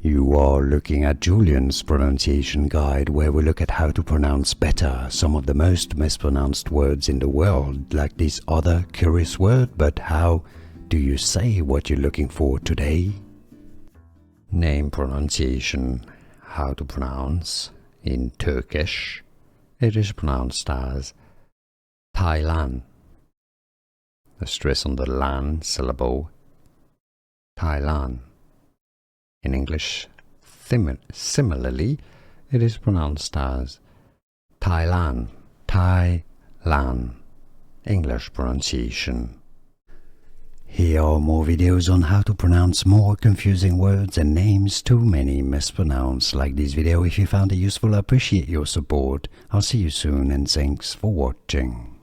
You are looking at Julian's pronunciation guide, where we look at how to pronounce better some of the most mispronounced words in the world, like this other curious word. But how do you say what you're looking for today? Name pronunciation. How to pronounce. In Turkish, it is pronounced as Taylan. A stress on the lan syllable. Taylan. In English, similarly, it is pronounced as Taylan. Taylan. English pronunciation. Here are more videos on how to pronounce more confusing words and names too many mispronounced. Like this video if you found it useful. I appreciate your support. I'll see you soon and thanks for watching.